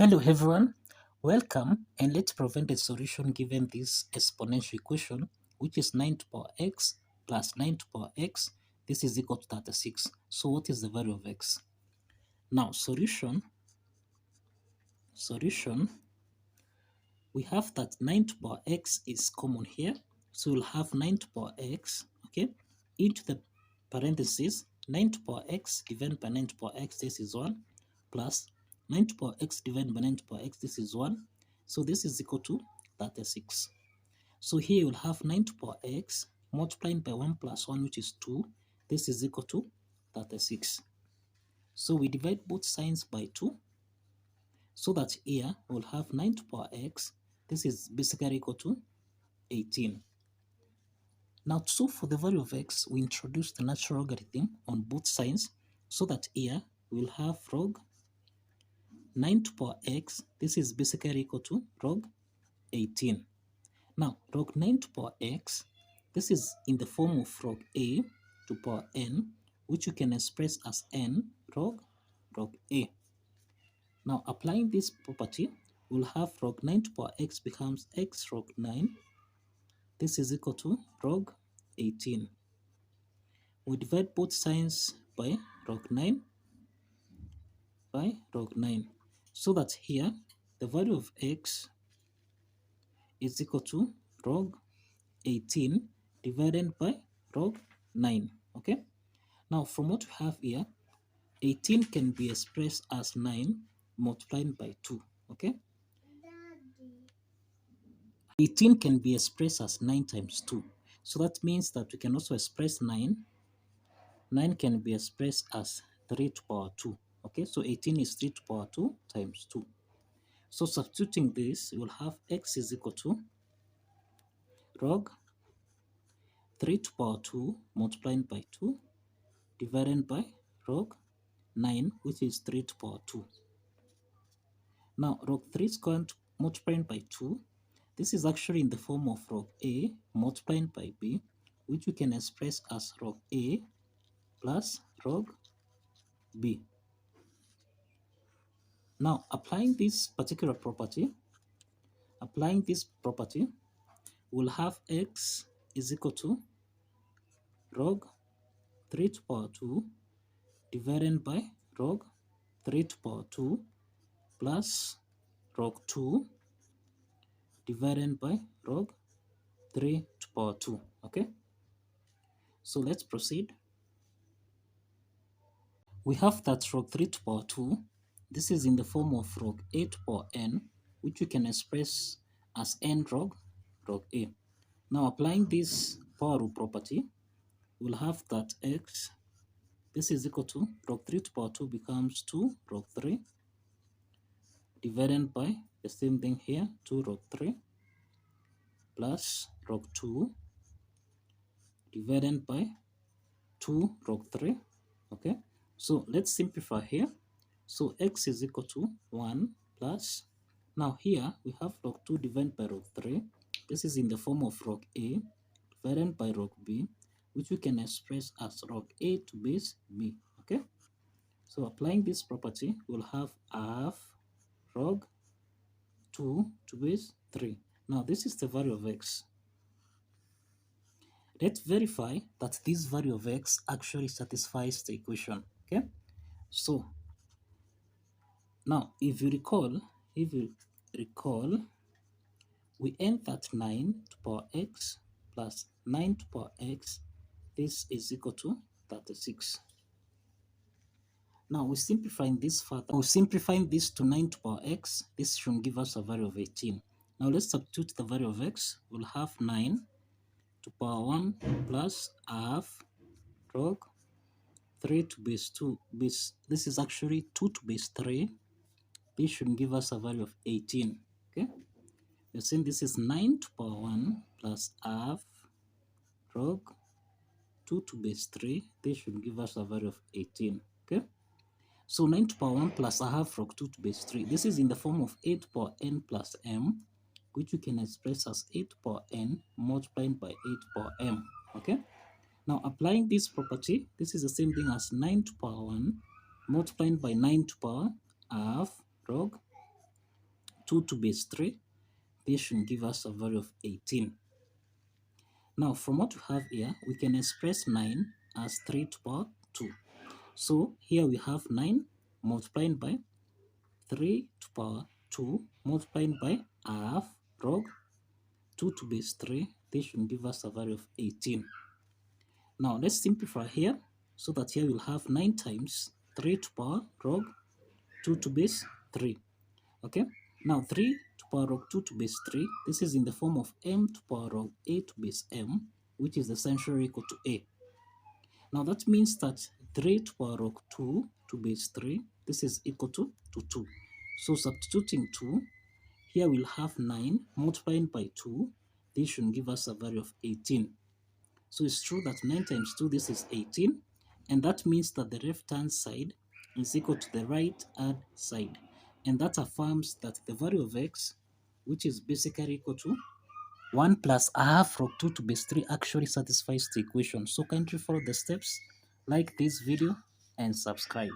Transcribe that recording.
Hello everyone, welcome, and let's prevent a solution given this exponential equation, which is 9 to the power x plus 9 to the power x. This is equal to 36. So what is the value of x? Now solution, we have that 9 to the power x is common here. So we'll have 9 to the power x, okay, into the parentheses, 9 to the power x divided by 9 to the power x, this is 1, plus 9 to the power x divided by 9 to the power x, this is 1. So this is equal to 36. So here you'll have 9 to the power x multiplied by 1 plus 1, which is 2. This is equal to 36. So we divide both signs by 2. So that here we'll have 9 to the power x. This is basically equal to 18. Now, so for the value of x, we introduce the natural logarithm on both sides. So that here we'll have log 9 to the power x. This is basically equal to log 18. Now, log 9 to the power x, this is in the form of log a to the power n, which you can express as n log a. Now, applying this property, we'll have log 9 to the power x becomes x log 9. This is equal to log 18. We divide both signs by log 9 so that here the value of x is equal to log 18 divided by log 9. Okay, now from what we have here, 18 can be expressed as 9 multiplied by 2. Okay, 18 can be expressed as 9 times 2. So that means that we can also express 9. 9 can be expressed as 3 to the power 2. Okay, so 18 is 3 to the power 2 times 2. So substituting this, we'll have x is equal to log 3 to the power 2 multiplied by 2 divided by log 9, which is 3 to the power 2. Now, log 3 squared multiplied by 2, this is actually in the form of log a multiplied by b, which we can express as log a plus log b. Now, applying this particular property, we'll have x is equal to log 3 to the power 2 divided by log 3 to the power 2 plus log 2 divided by log 3 to the power 2. Okay, so let's proceed. We have that log 3 to the power 2. This is in the form of log a to the power n, which we can express as n log a. Now, applying this power rule property, we'll have that x, this is equal to log 3 to the power 2 becomes 2 log 3 divided by the same thing here, 2 log 3 plus log 2 divided by 2 log 3. Okay, so let's simplify here. So x is equal to 1 plus, now here we have log 2 divided by log 3. This is in the form of log a divided by log b, which we can express as log a to base b. Okay, so applying this property, we'll have half log 2 to base 3. Now this is the value of x. Let's verify that this value of x actually satisfies the equation. Okay, so now if you recall, we end at 9 to the power x plus 9 to the power x. This is equal to 36. Now we're simplifying this further. We're simplifying this to 9 to the power x. This should give us a value of 18. Now let's substitute the value of x. We'll have 9 to the power 1 plus half log 3 to base 2. This is actually 2 to base 3. This should give us a value of 18. Okay, we're saying this is 9 to the power 1 plus half log 2 to base 3. This should give us a value of 18. Okay, so 9 to the power 1 plus a half log 2 to base 3. This is in the form of 8 to the power n plus m, which you can express as 8 to the power n multiplied by 8 to the power m. Okay, now applying this property, this is the same thing as 9 to the power 1 multiplied by 9 to the power half log 2 to base 3. This should give us a value of 18. Now, from what we have here, we can express 9 as 3 to the power 2. So here we have 9 multiplied by 3 to the power 2 multiplied by half log 2 to base 3. This should give us a value of 18. Now let's simplify here, so that here we'll have 9 times 3 to the power log 2 to base 3. Okay, now 3 to the power log 2 to base 3, this is in the form of m to the power log a to base m, which is essentially equal to a. Now that means that 3 to the power log 2 to base 3, this is equal to 2. So substituting 2, here we'll have 9 multiplied by 2. This should give us a value of 18. So it's true that 9 times 2, this is 18. And that means that the left-hand side is equal to the right-hand side. And that affirms that the value of x, which is basically equal to 1 plus a half log 2 to base 3, actually satisfies the equation. So kindly follow the steps, like this video, and subscribe.